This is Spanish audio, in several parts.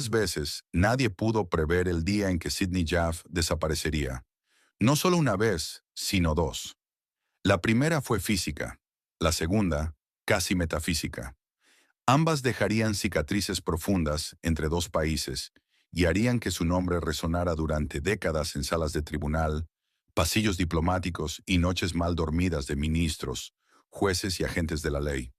Ambas veces, nadie pudo prever el día en que Sidney Jaff desaparecería. No solo una vez, sino dos. La primera fue física, la segunda, casi metafísica. Ambas dejarían cicatrices profundas entre dos países y harían que su nombre resonara durante décadas en salas de tribunal, pasillos diplomáticos y noches mal dormidas de ministros, jueces y agentes de la ley.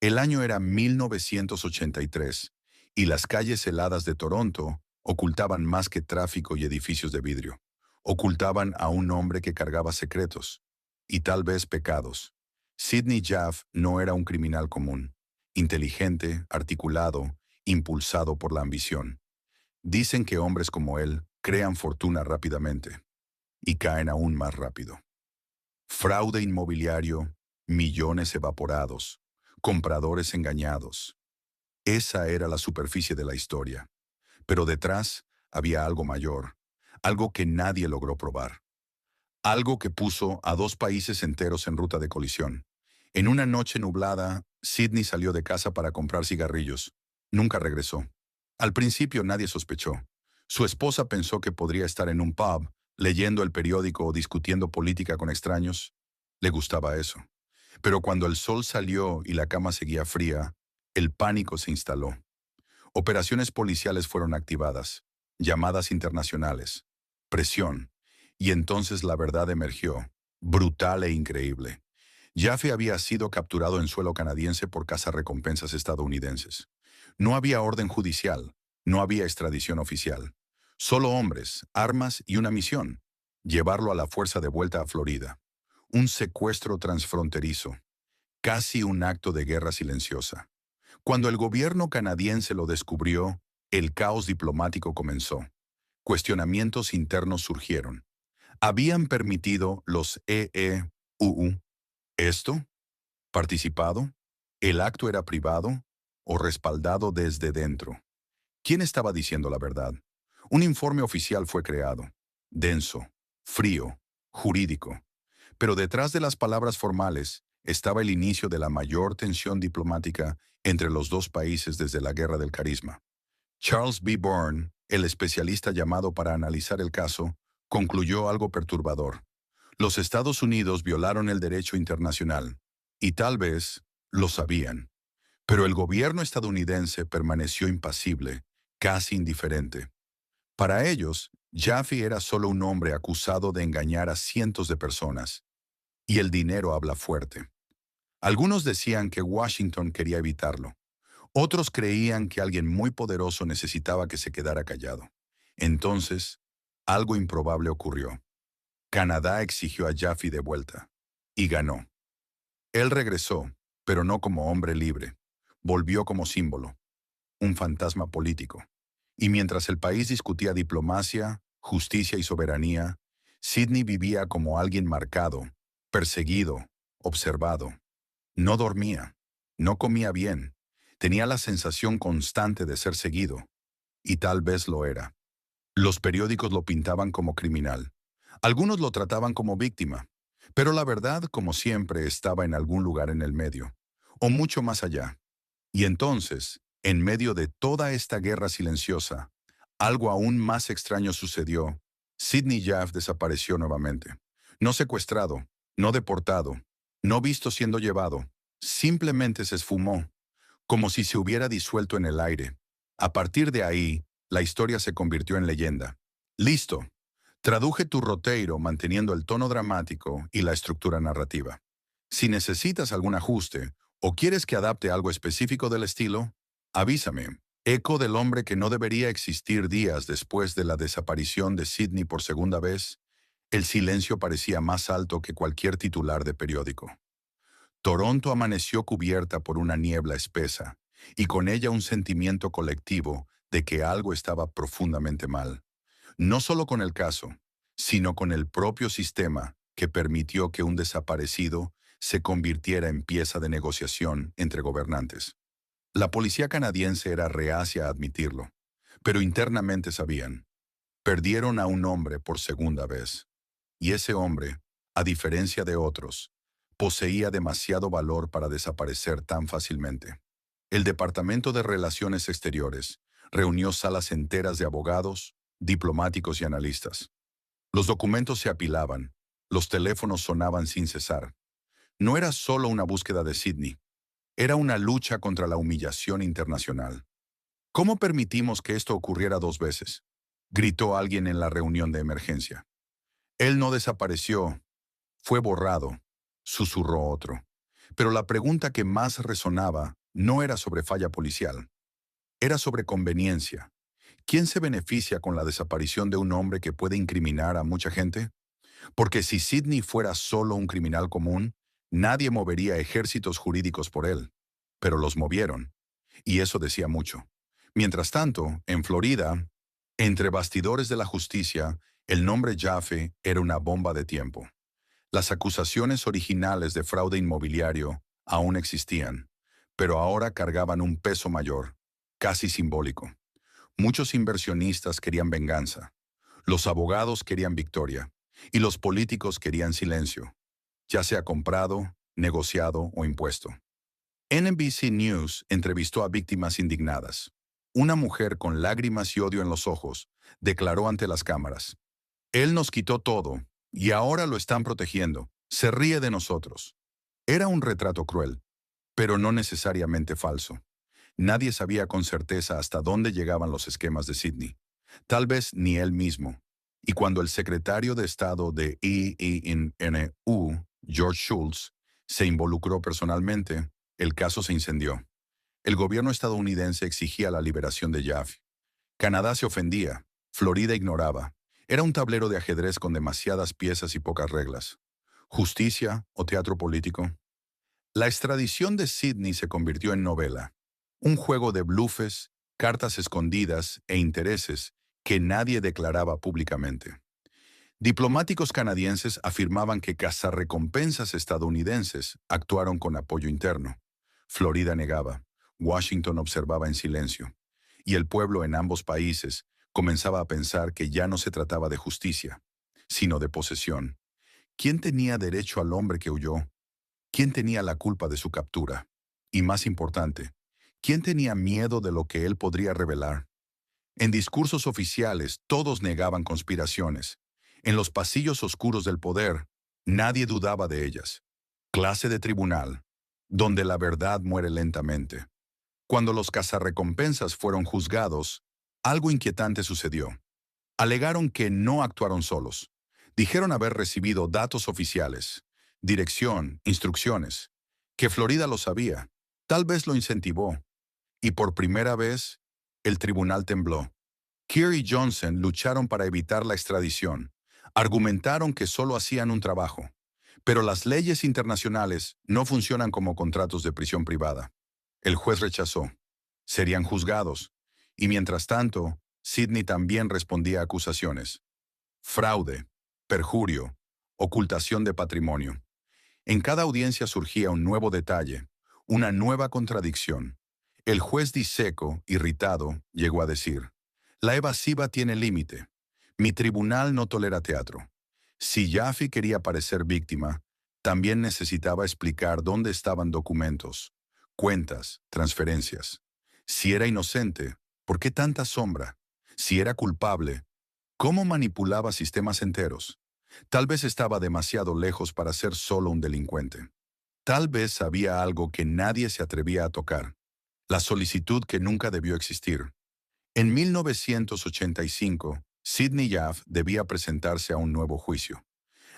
El año era 1983 y las calles heladas de Toronto ocultaban más que tráfico y edificios de vidrio. Ocultaban a un hombre que cargaba secretos y tal vez pecados. Sidney Jaff no era un criminal común, inteligente, articulado, impulsado por la ambición. Dicen que hombres como él crean fortuna rápidamente y caen aún más rápido. Fraude inmobiliario, millones evaporados, compradores engañados. Esa era la superficie de la historia. Pero detrás había algo mayor, algo que nadie logró probar. Algo que puso a dos países enteros en ruta de colisión. En una noche nublada, Sidney salió de casa para comprar cigarrillos. Nunca regresó. Al principio nadie sospechó. Su esposa pensó que podría estar en un pub, leyendo el periódico o discutiendo política con extraños. Le gustaba eso. Pero cuando el sol salió y la cama seguía fría, el pánico se instaló. Operaciones policiales fueron activadas, llamadas internacionales, presión, y entonces la verdad emergió, brutal e increíble. Jaffe había sido capturado en suelo canadiense por cazarrecompensas estadounidenses. No había orden judicial, no había extradición oficial. Solo hombres, armas y una misión: llevarlo a la fuerza de vuelta a Florida. Un secuestro transfronterizo, casi un acto de guerra silenciosa. Cuando el gobierno canadiense lo descubrió, el caos diplomático comenzó. Cuestionamientos internos surgieron. ¿Habían permitido los EEUU esto? ¿Participado? ¿El acto era privado o respaldado desde dentro? ¿Quién estaba diciendo la verdad? Un informe oficial fue creado. Denso, frío, jurídico. Pero detrás de las palabras formales estaba el inicio de la mayor tensión diplomática entre los dos países desde la Guerra del Carisma. Charles B. Bourne, el especialista llamado para analizar el caso, concluyó algo perturbador. Los Estados Unidos violaron el derecho internacional, y tal vez lo sabían. Pero el gobierno estadounidense permaneció impasible, casi indiferente. Para ellos, Jaffe era solo un hombre acusado de engañar a cientos de personas. Y el dinero habla fuerte. Algunos decían que Washington quería evitarlo. Otros creían que alguien muy poderoso necesitaba que se quedara callado. Entonces, algo improbable ocurrió. Canadá exigió a Jaffe de vuelta. Y ganó. Él regresó, pero no como hombre libre. Volvió como símbolo, un fantasma político. Y mientras el país discutía diplomacia, justicia y soberanía, Sidney vivía como alguien marcado, perseguido, observado. No dormía, no comía bien, tenía la sensación constante de ser seguido, y tal vez lo era. Los periódicos lo pintaban como criminal. Algunos lo trataban como víctima, pero la verdad, como siempre, estaba en algún lugar en el medio, o mucho más allá. Y entonces, en medio de toda esta guerra silenciosa, algo aún más extraño sucedió. Sidney Jaff desapareció nuevamente. No secuestrado, no deportado, no visto siendo llevado. Simplemente se esfumó, como si se hubiera disuelto en el aire. A partir de ahí, la historia se convirtió en leyenda. Listo. Traduje tu roteiro manteniendo el tono dramático y la estructura narrativa. Si necesitas algún ajuste o quieres que adapte algo específico del estilo, avísame. Eco del hombre que no debería existir. Días después de la desaparición de Sidney por segunda vez, el silencio parecía más alto que cualquier titular de periódico. Toronto amaneció cubierta por una niebla espesa, y con ella un sentimiento colectivo de que algo estaba profundamente mal. No solo con el caso, sino con el propio sistema que permitió que un desaparecido se convirtiera en pieza de negociación entre gobernantes. La policía canadiense era reacia a admitirlo, pero internamente sabían. Perdieron a un hombre por segunda vez. Y ese hombre, a diferencia de otros, poseía demasiado valor para desaparecer tan fácilmente. El Departamento de Relaciones Exteriores Reunió salas enteras de abogados, diplomáticos y analistas. Los documentos se apilaban, los teléfonos sonaban sin cesar. No era solo una búsqueda de Sidney, era una lucha contra la humillación internacional. ¿Cómo permitimos que esto ocurriera 2 veces?, gritó alguien en la reunión de emergencia. Él no desapareció, fue borrado, susurró otro. Pero la pregunta que más resonaba no era sobre falla policial, era sobre conveniencia. ¿Quién se beneficia con la desaparición de un hombre que puede incriminar a mucha gente? Porque si Sidney fuera solo un criminal común, nadie movería ejércitos jurídicos por él. Pero los movieron, y eso decía mucho. Mientras tanto, en Florida, entre bastidores de la justicia, el nombre Jaffe era una bomba de tiempo. Las acusaciones originales de fraude inmobiliario aún existían, pero ahora cargaban un peso mayor, casi simbólico. Muchos inversionistas querían venganza, los abogados querían victoria, y los políticos querían silencio, ya sea comprado, negociado o impuesto. NBC News entrevistó a víctimas indignadas. Una mujer con lágrimas y odio en los ojos declaró ante las cámaras: "Él nos quitó todo, y ahora lo están protegiendo. Se ríe de nosotros". Era un retrato cruel, pero no necesariamente falso. Nadie sabía con certeza hasta dónde llegaban los esquemas de Sidney. Tal vez ni él mismo. Y cuando el secretario de Estado de EENU, George Shultz, se involucró personalmente, el caso se incendió. El gobierno estadounidense exigía la liberación de Jaffe. Canadá se ofendía. Florida ignoraba. Era un tablero de ajedrez con demasiadas piezas y pocas reglas. ¿Justicia o teatro político? La extradición de Sidney se convirtió en novela. Un juego de blufes, cartas escondidas e intereses que nadie declaraba públicamente. Diplomáticos canadienses afirmaban que cazarrecompensas estadounidenses actuaron con apoyo interno. Florida negaba. Washington observaba en silencio. Y el pueblo en ambos países comenzaba a pensar que ya no se trataba de justicia, sino de posesión. ¿Quién tenía derecho al hombre que huyó? ¿Quién tenía la culpa de su captura? Y más importante, ¿quién tenía miedo de lo que él podría revelar? En discursos oficiales todos negaban conspiraciones. En los pasillos oscuros del poder, nadie dudaba de ellas. Clase de tribunal, donde la verdad muere lentamente. Cuando los cazarrecompensas fueron juzgados, algo inquietante sucedió. Alegaron que no actuaron solos. Dijeron haber recibido datos oficiales, dirección, instrucciones, que Florida lo sabía, tal vez lo incentivó. Y por primera vez, el tribunal tembló. Keir y Johnson lucharon para evitar la extradición. Argumentaron que solo hacían un trabajo. Pero las leyes internacionales no funcionan como contratos de prisión privada. El juez rechazó. Serían juzgados. Y mientras tanto, Sidney también respondía a acusaciones. Fraude, perjurio, ocultación de patrimonio. En cada audiencia surgía un nuevo detalle, una nueva contradicción. El juez Diseco, irritado, llegó a decir: "La evasiva tiene límite. Mi tribunal no tolera teatro". Si Jaffe quería parecer víctima, también necesitaba explicar dónde estaban documentos, cuentas, transferencias. Si era inocente, ¿por qué tanta sombra? Si era culpable, ¿cómo manipulaba sistemas enteros? Tal vez estaba demasiado lejos para ser solo un delincuente. Tal vez había algo que nadie se atrevía a tocar, la solicitud que nunca debió existir. En 1985, Sidney Jaffe debía presentarse a un nuevo juicio.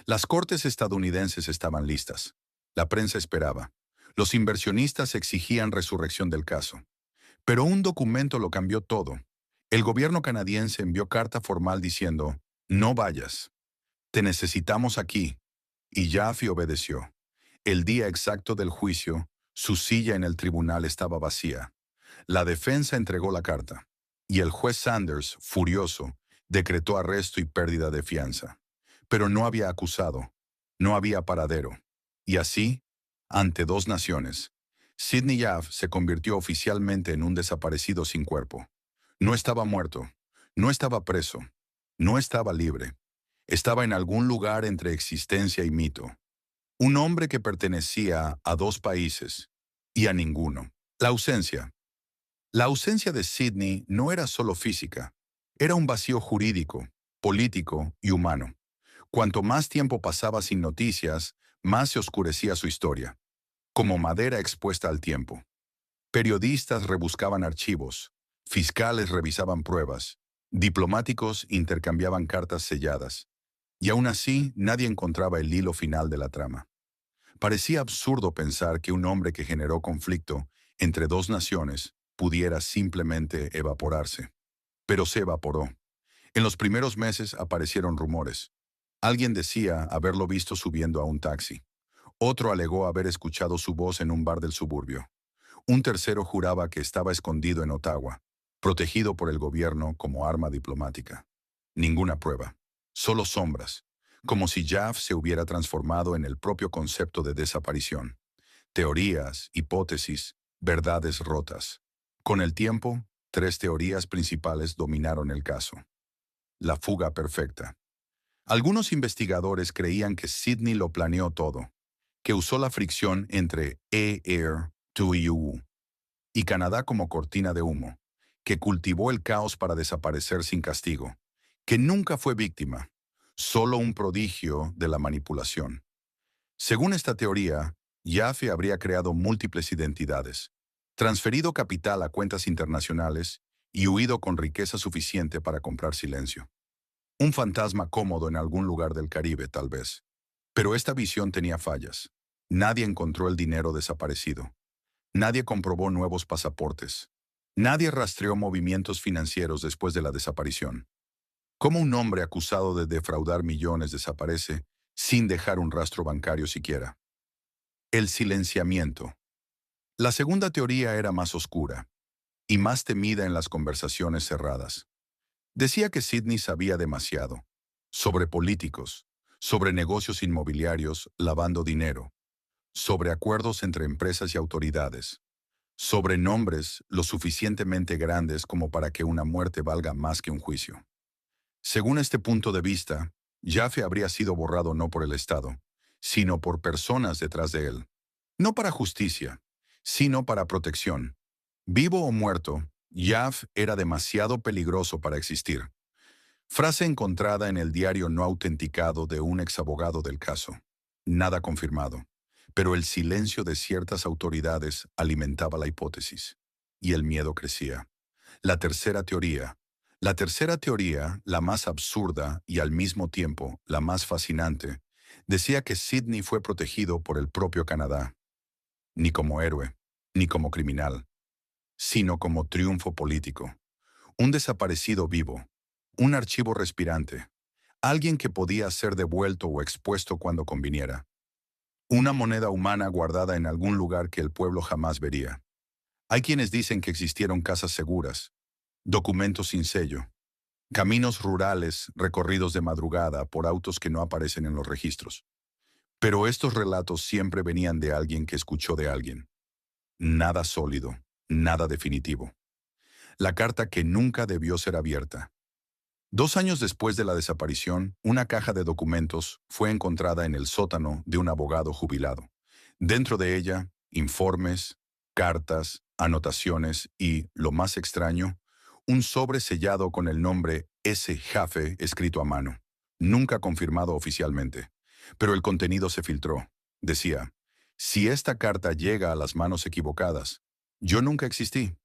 Las cortes estadounidenses estaban listas. La prensa esperaba. Los inversionistas exigían resurrección del caso. Pero un documento lo cambió todo. El gobierno canadiense envió carta formal diciendo: "No vayas. Te necesitamos aquí". Y Jaffe obedeció. El día exacto del juicio, su silla en el tribunal estaba vacía. La defensa entregó la carta. Y el juez Sanders, furioso, decretó arresto y pérdida de fianza. Pero no había acusado. No había paradero. Y así, ante dos naciones, Sidney Jaffe se convirtió oficialmente en un desaparecido sin cuerpo. No estaba muerto. No estaba preso. No estaba libre. Estaba en algún lugar entre existencia y mito. Un hombre que pertenecía a dos países y a ninguno. La ausencia. La ausencia de Sidney no era solo física, era un vacío jurídico, político y humano. Cuanto más tiempo pasaba sin noticias, más se oscurecía su historia, como madera expuesta al tiempo. Periodistas rebuscaban archivos, fiscales revisaban pruebas, diplomáticos intercambiaban cartas selladas, y aún así nadie encontraba el hilo final de la trama. Parecía absurdo pensar que un hombre que generó conflicto entre dos naciones pudiera simplemente evaporarse. Pero se evaporó. En los primeros meses aparecieron rumores. Alguien decía haberlo visto subiendo a un taxi. Otro alegó haber escuchado su voz en un bar del suburbio. Un tercero juraba que estaba escondido en Ottawa, protegido por el gobierno como arma diplomática. Ninguna prueba, solo sombras, como si Jaff se hubiera transformado en el propio concepto de desaparición. Teorías, hipótesis, verdades rotas. Con el tiempo, tres teorías principales dominaron el caso. La fuga perfecta. Algunos investigadores creían que Sidney lo planeó todo, que usó la fricción entre Air, TUIU y Canadá como cortina de humo, que cultivó el caos para desaparecer sin castigo, que nunca fue víctima, solo un prodigio de la manipulación. Según esta teoría, Jaffe habría creado múltiples identidades, transferido capital a cuentas internacionales y huido con riqueza suficiente para comprar silencio. Un fantasma cómodo en algún lugar del Caribe, tal vez. Pero esta visión tenía fallas. Nadie encontró el dinero desaparecido. Nadie comprobó nuevos pasaportes. Nadie rastreó movimientos financieros después de la desaparición. ¿Cómo un hombre acusado de defraudar millones desaparece sin dejar un rastro bancario siquiera? El silenciamiento. La segunda teoría era más oscura y más temida en las conversaciones cerradas. Decía que Sidney sabía demasiado, sobre políticos, sobre negocios inmobiliarios lavando dinero, sobre acuerdos entre empresas y autoridades, sobre nombres lo suficientemente grandes como para que una muerte valga más que un juicio. Según este punto de vista, Jaffe habría sido borrado no por el Estado, sino por personas detrás de él. No para justicia, sino para protección. Vivo o muerto, Jaffe era demasiado peligroso para existir. Frase encontrada en el diario no autenticado de un exabogado del caso. Nada confirmado, pero el silencio de ciertas autoridades alimentaba la hipótesis, y el miedo crecía. La tercera teoría. La tercera teoría, la más absurda y al mismo tiempo la más fascinante, decía que Sidney fue protegido por el propio Canadá, ni como héroe, ni como criminal, sino como triunfo político. Un desaparecido vivo, un archivo respirante, alguien que podía ser devuelto o expuesto cuando conviniera. Una moneda humana guardada en algún lugar que el pueblo jamás vería. Hay quienes dicen que existieron casas seguras, documentos sin sello, caminos rurales recorridos de madrugada por autos que no aparecen en los registros. Pero estos relatos siempre venían de alguien que escuchó de alguien. Nada sólido, nada definitivo. La carta que nunca debió ser abierta. 2 años después de la desaparición, una caja de documentos fue encontrada en el sótano de un abogado jubilado. Dentro de ella, informes, cartas, anotaciones y, lo más extraño, un sobre sellado con el nombre S. Jaffe escrito a mano, nunca confirmado oficialmente. Pero el contenido se filtró. Decía, si esta carta llega a las manos equivocadas, yo nunca existí.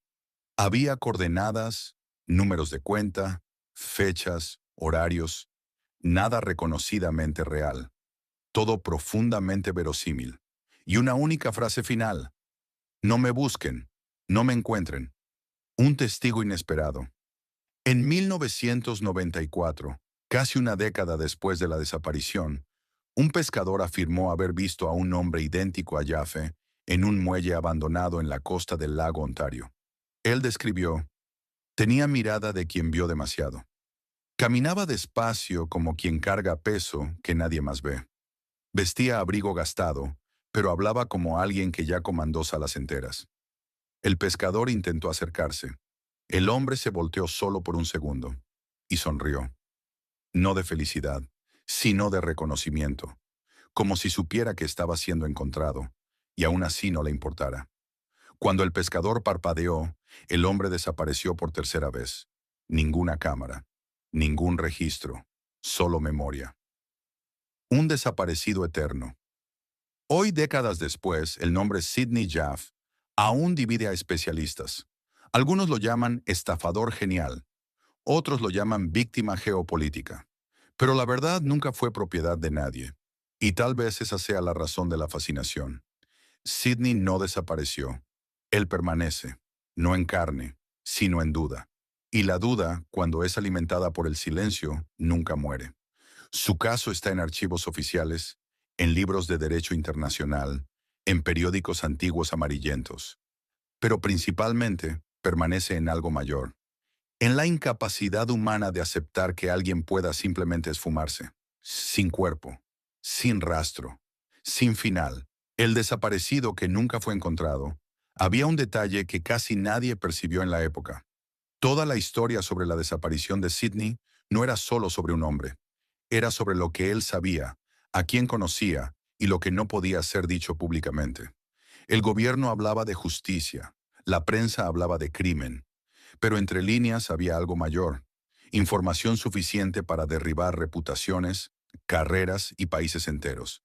Había coordenadas, números de cuenta, fechas, horarios, nada reconocidamente real, todo profundamente verosímil. Y una única frase final: no me busquen, no me encuentren. Un testigo inesperado. En 1994, casi una década después de la desaparición, un pescador afirmó haber visto a un hombre idéntico a Jaffe en un muelle abandonado en la costa del lago Ontario. Él describió: tenía mirada de quien vio demasiado. Caminaba despacio como quien carga peso que nadie más ve. Vestía abrigo gastado, pero hablaba como alguien que ya comandó salas enteras. El pescador intentó acercarse. El hombre se volteó solo por un segundo y sonrió. No de felicidad, sino de reconocimiento, como si supiera que estaba siendo encontrado, y aún así no le importara. Cuando el pescador parpadeó, El hombre desapareció por tercera vez. Ninguna cámara, ningún registro, solo memoria. Un desaparecido eterno. Hoy, décadas después, el nombre Sidney Jaff aún divide a especialistas. Algunos lo llaman estafador genial, otros lo llaman víctima geopolítica. Pero la verdad nunca fue propiedad de nadie. Y tal vez esa sea la razón de la fascinación. Sidney no desapareció. Él permanece, no en carne, sino en duda. Y la duda, cuando es alimentada por el silencio, nunca muere. Su caso está en archivos oficiales, en libros de derecho internacional, en periódicos antiguos amarillentos. Pero principalmente permanece en algo mayor, en la incapacidad humana de aceptar que alguien pueda simplemente esfumarse, sin cuerpo, sin rastro, sin final. El desaparecido que nunca fue encontrado, había un detalle que casi nadie percibió en la época. Toda la historia sobre la desaparición de Sidney no era solo sobre un hombre, era sobre lo que él sabía, a quién conocía y lo que no podía ser dicho públicamente. El gobierno hablaba de justicia, la prensa hablaba de crimen, pero entre líneas había algo mayor, información suficiente para derribar reputaciones, carreras y países enteros.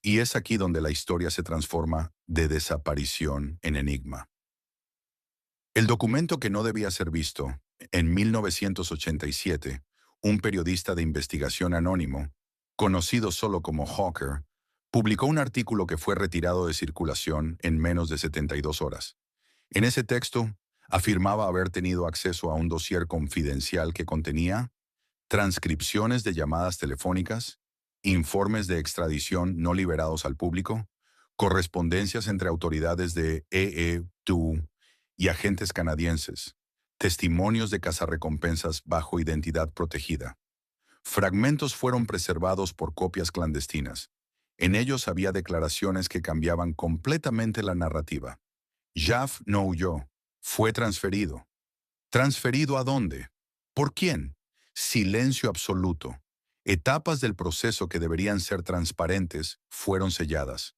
Y es aquí donde la historia se transforma de desaparición en enigma. El documento que no debía ser visto, en 1987, un periodista de investigación anónimo, conocido solo como Hawker, publicó un artículo que fue retirado de circulación en menos de 72 horas. En ese texto, afirmaba haber tenido acceso a un dossier confidencial que contenía transcripciones de llamadas telefónicas, informes de extradición no liberados al público, correspondencias entre autoridades de EE2 y agentes canadienses, testimonios de cazarrecompensas bajo identidad protegida. Fragmentos fueron preservados por copias clandestinas. En ellos había declaraciones que cambiaban completamente la narrativa. Jaff no huyó, fue transferido. ¿Transferido a dónde? ¿Por quién? Silencio absoluto. Etapas del proceso que deberían ser transparentes fueron selladas.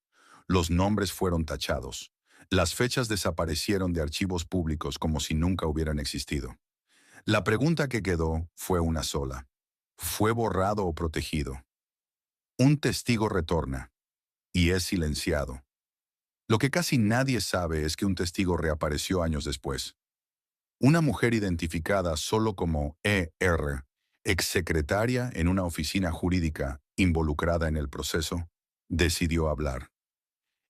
Los nombres fueron tachados. Las fechas desaparecieron de archivos públicos como si nunca hubieran existido. La pregunta que quedó fue una sola. ¿Fue borrado o protegido? Un testigo retorna y es silenciado. Lo que casi nadie sabe es que un testigo reapareció años después. Una mujer identificada solo como E.R., exsecretaria en una oficina jurídica involucrada en el proceso, decidió hablar.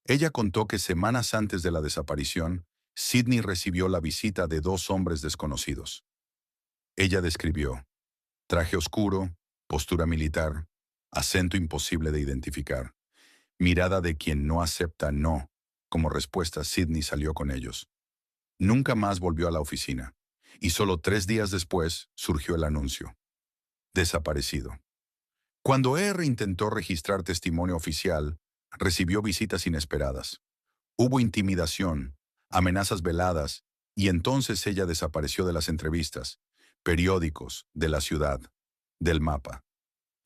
Ella contó que semanas antes de la desaparición, Sidney recibió la visita de dos hombres desconocidos. Ella describió traje oscuro, postura militar, acento imposible de identificar, mirada de quien no acepta no. Como respuesta, Sidney salió con ellos. Nunca más volvió a la oficina, y solo 3 días después surgió el anuncio. Desaparecido. Cuando R intentó registrar testimonio oficial, recibió visitas inesperadas. Hubo intimidación, amenazas veladas, y entonces ella desapareció de las entrevistas, periódicos, de la ciudad, del mapa.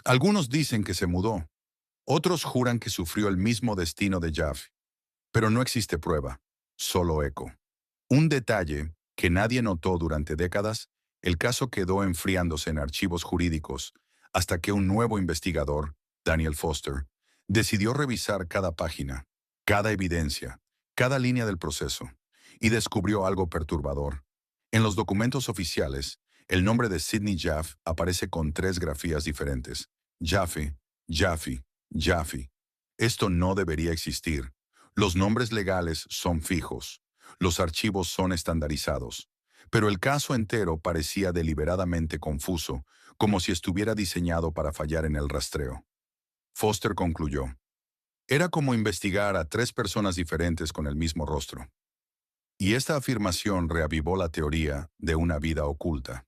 Algunos dicen que se mudó, otros juran que sufrió el mismo destino de Jaff, pero no existe prueba, solo eco. Un detalle que nadie notó durante décadas, el caso quedó enfriándose en archivos jurídicos hasta que un nuevo investigador, Daniel Foster, decidió revisar cada página, cada evidencia, cada línea del proceso, y descubrió algo perturbador. En los documentos oficiales, el nombre de Sidney Jaff aparece con 3 grafías diferentes. Jaffe, Jaffe, Jaffe. Esto no debería existir. Los nombres legales son fijos. Los archivos son estandarizados. Pero el caso entero parecía deliberadamente confuso, como si estuviera diseñado para fallar en el rastreo. Foster concluyó. Era como investigar a 3 personas diferentes con el mismo rostro. Y esta afirmación reavivó la teoría de una vida oculta.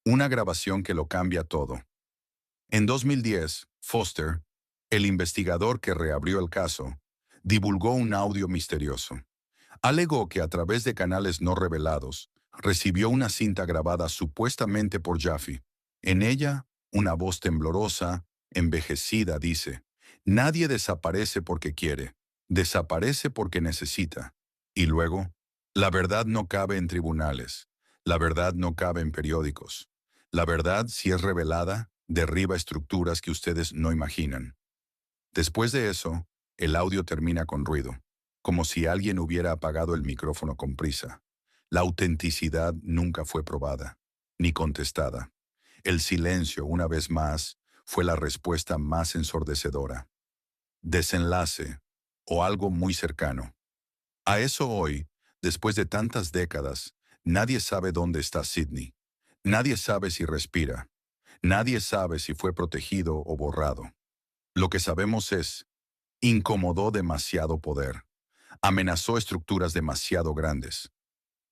Una grabación que lo cambia todo. En 2010, Foster, el investigador que reabrió el caso, divulgó un audio misterioso. Alegó que a través de canales no revelados, recibió una cinta grabada supuestamente por Jaffe. En ella, una voz temblorosa, envejecida, dice, «Nadie desaparece porque quiere, desaparece porque necesita». Y luego, La verdad no cabe en tribunales. La verdad no cabe en periódicos. La verdad, si es revelada, derriba estructuras que ustedes no imaginan. Después de eso, el audio termina con ruido, como si alguien hubiera apagado el micrófono con prisa. La autenticidad nunca fue probada, ni contestada. El silencio, una vez más, fue la respuesta más ensordecedora. Desenlace, o algo muy cercano. A eso hoy, después de tantas décadas, nadie sabe dónde está Sidney. Nadie sabe si respira. Nadie sabe si fue protegido o borrado. Lo que sabemos es, incomodó demasiado poder. Amenazó estructuras demasiado grandes.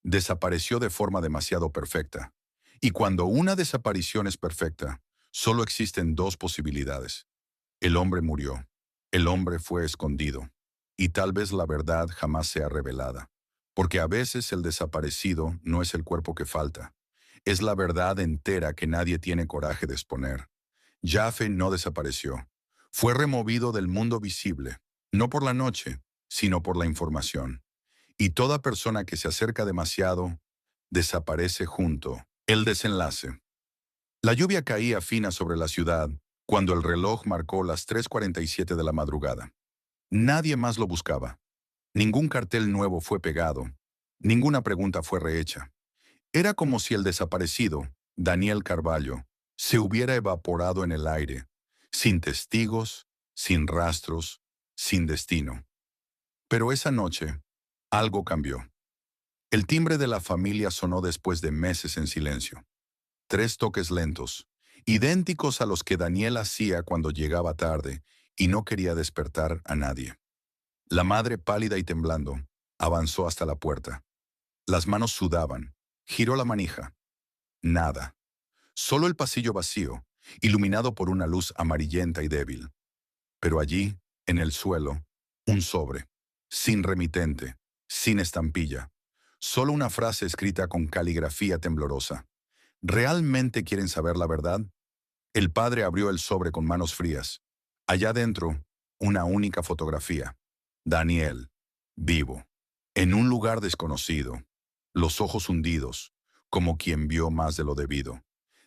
Desapareció de forma demasiado perfecta. Y cuando una desaparición es perfecta, solo existen dos posibilidades. El hombre murió. El hombre fue escondido. Y tal vez la verdad jamás sea revelada. Porque a veces el desaparecido no es el cuerpo que falta. Es la verdad entera que nadie tiene coraje de exponer. Jaffe no desapareció. Fue removido del mundo visible, no por la noche, sino por la información. Y toda persona que se acerca demasiado, desaparece junto. El desenlace. La lluvia caía fina sobre la ciudad cuando el reloj marcó las 3:47 de la madrugada. Nadie más lo buscaba. Ningún cartel nuevo fue pegado. Ninguna pregunta fue rehecha. Era como si el desaparecido, Daniel Carvalho, se hubiera evaporado en el aire, sin testigos, sin rastros, sin destino. Pero esa noche, algo cambió. El timbre de la familia sonó después de meses en silencio. 3 toques lentos, idénticos a los que Daniel hacía cuando llegaba tarde y no quería despertar a nadie. La madre, pálida y temblando, avanzó hasta la puerta. Las manos sudaban. Giró la manija. Nada. Solo el pasillo vacío, iluminado por una luz amarillenta y débil. Pero allí, en el suelo, un sobre, sin remitente, sin estampilla. Solo una frase escrita con caligrafía temblorosa. ¿Realmente quieren saber la verdad? El padre abrió el sobre con manos frías. Allá dentro, una única fotografía. Daniel, vivo, en un lugar desconocido, los ojos hundidos, como quien vio más de lo debido.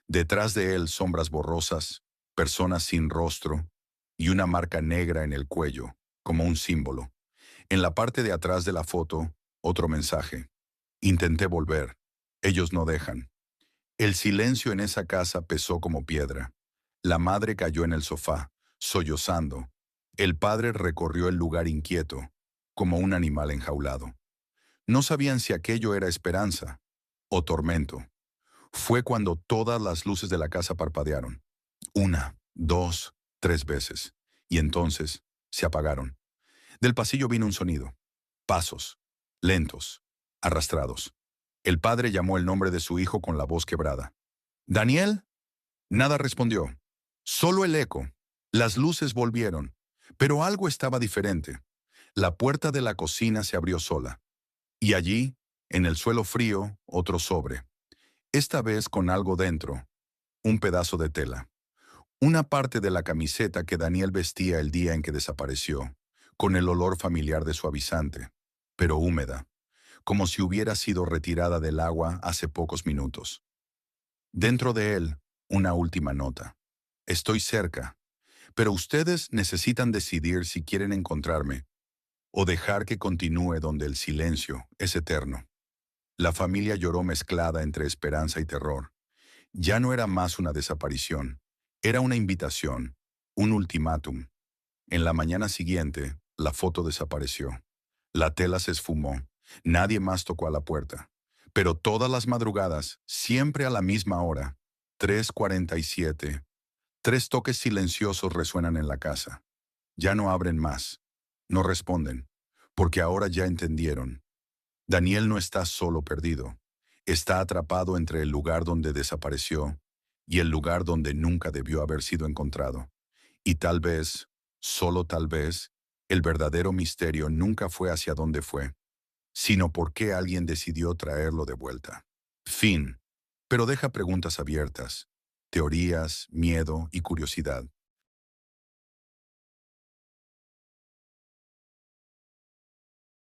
Detrás de él sombras borrosas, personas sin rostro y una marca negra en el cuello, como un símbolo. En la parte de atrás de la foto, otro mensaje. Intenté volver. Ellos no dejan. El silencio en esa casa pesó como piedra. La madre cayó en el sofá, sollozando. El padre recorrió el lugar inquieto, como un animal enjaulado. No sabían si aquello era esperanza o tormento. Fue cuando todas las luces de la casa parpadearon. 1, 2, 3 veces. Y entonces se apagaron. Del pasillo vino un sonido. Pasos. Lentos. Arrastrados. El padre llamó el nombre de su hijo con la voz quebrada. ¿Daniel? Nada respondió. Solo el eco. Las luces volvieron. Pero algo estaba diferente. La puerta de la cocina se abrió sola. Y allí, en el suelo frío, otro sobre. Esta vez con algo dentro. Un pedazo de tela. Una parte de la camiseta que Daniel vestía el día en que desapareció, con el olor familiar de suavizante, pero húmeda, como si hubiera sido retirada del agua hace pocos minutos. Dentro de él, una última nota. Estoy cerca, pero ustedes necesitan decidir si quieren encontrarme o dejar que continúe donde el silencio es eterno. La familia lloró mezclada entre esperanza y terror. Ya no era más una desaparición, era una invitación, un ultimátum. En la mañana siguiente, la foto desapareció. La tela se esfumó. Nadie más tocó a la puerta. Pero todas las madrugadas, siempre a la misma hora, 3:47, 3 toques silenciosos resuenan en la casa. Ya no abren más. No responden. Porque ahora ya entendieron. Daniel no está solo perdido. Está atrapado entre el lugar donde desapareció y el lugar donde nunca debió haber sido encontrado. Y tal vez, solo tal vez, el verdadero misterio nunca fue hacia dónde fue, sino por qué alguien decidió traerlo de vuelta. Fin. Pero deja preguntas abiertas, teorías, miedo y curiosidad.